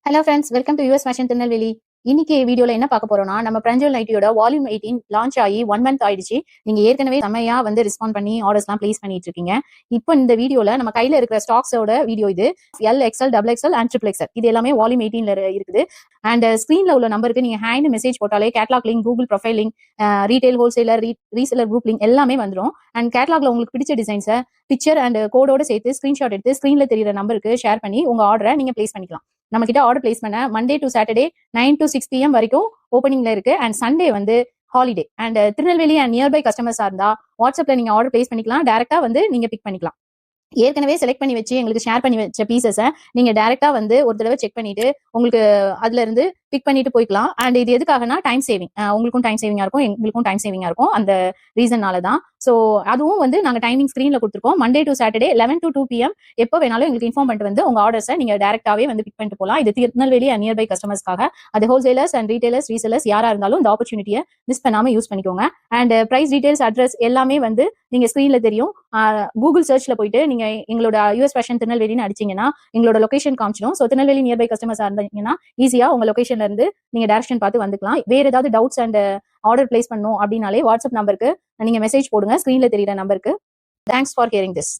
Hello friends, welcome to US fashion Tirunelveli. இன்னைக்கு வீடியோல என்ன பார்க்க போறோம்னா, நம்ம பிரஞ்சோல் நைட்டியோட வால்யூம் 18 லான்ச் ஆகி 1 மந்த் ஆயிடுச்சு. நீங்க ஏற்கனவே செம்மையா ரெஸ்பாண்ட் பண்ணி ஆர்டர்ஸ்லாம் பிளேஸ் பண்ணிட்டு இருக்கீங்க. இப்போ இந்த வீடியோல நம்ம கையில இருக்கிற ஸ்டாக்ஸோட வீடியோ இது. L, XL, double XL and triple XL இது எல்லாமே வால்யூம் 18ல இருக்குது. அண்ட் ஸ்கிரீன்ல உள்ள நம்பருக்கு நீங்க ஹேண்ட் மெசேஜ் போட்டாலே catalogue link, Google profile link, retail, wholesaler, reseller group link எல்லாமே வந்துடும். அண்ட் கேட்லாக்ல உங்களுக்கு பிடிச்ச டிசைன்ஸை பிக்சர் அண்ட் கோடோட சேர்த்து ஸ்கிரீன்ஷாட் எடுத்து ஸ்கிரீன்ல தெரியுற நம்பருக்கு ஷேர் பண்ணி உங்க ஆர்டரை நீங்க பிளேஸ் பண்ணிக்கலாம். நம்ம கிட்ட ஆர்டர் பிளேஸ் பண்ண Monday to Saturday 9 to 6 PM வரைக்கும் ஓப்பனிங்ல இருக்கு. And Sunday holiday. And Tirunelveli and nearby கஸ்டமர்ஸா இருந்தா வாட்ஸ்அப்ல நீங்க ஆர்டர் பிளேஸ் பண்ணிக்கலாம். டைரக்டா நீங்க பிக் பண்ணிக்கலாம். ஏற்கனவே செலக்ட் பண்ணி வச்சு எங்களுக்கு ஷேர் பண்ணி வச்ச பீசஸை நீங்க டைரக்டா ஒரு தடவை செக் பண்ணிட்டு உங்களுக்கு அதுல இருந்து பிக் பண்ணிட்டு போய்க்கலாம். அண்ட் இது எதுக்காகனா டைம் சேவிங், உங்களுக்கும் டைம் சேவிங்கா இருக்கும், எங்களுக்கும் டைம் சேவிங்கா இருக்கும். அந்த ரீசன்னால தான். ஸோ அதுவும் நாங்க டைமிங் ஸ்கிரீன்ல கொடுத்துருக்கோம். Monday to Saturday 11 to 2 PM எப்போ வேணாலும் எங்களுக்கு இன்ஃபார்ம் பண்ணிட்டு உங்க ஆர்டர்ஸை நீங்க டைரக்டாவே பிக் பண்ணிட்டு போகலாம். இது திருநெல்வேலி அண்ட் நியர்பை கஸ்டமர்ஸ்க்காக. அது ஹோல்சேலர்ஸ் அண்ட் ரீட்டைலர்ஸ், ரீசெலர்ஸ் யாரா இருந்தாலும் இந்த ஆப்பர்ச்சுனிட்டியை மிஸ் பண்ணாம யூஸ் பண்ணிக்கோங்க. அண்ட் பிரைஸ் டீடைல்ஸ், அட்ரஸ் எல்லாமே நீங்க ஸ்கிரீன்ல தெரியும். கூகுள் சர்ச்ல போயிட்டு நீங்க எங்களோட யூஎஸ் ஃபேஷன் திருநெல்வேலின்னு அடிச்சீங்கன்னா எங்களோட லொகேஷன் காமிச்சிடும். ஸோ திருநெல்வேலி நியர்பை கஸ்டமர்ஸ் இருந்தீங்கன்னா ஈஸியா உங்க லொகேஷன்ல இருந்து நீங்க டைரக்ஷன் பார்த்து வந்துக்கலாம். வேற ஏதாவது டவுட்ஸ் அண்ட் ஆர்டர் பிளேஸ் பண்ணணும் அப்படின்னாலே வாட்ஸ்அப் நம்பருக்கு நீங்க மெசேஜ் போடுங்க, ஸ்கிரீன்ல தெரியுற நம்பருக்கு. Thanks for hearing this.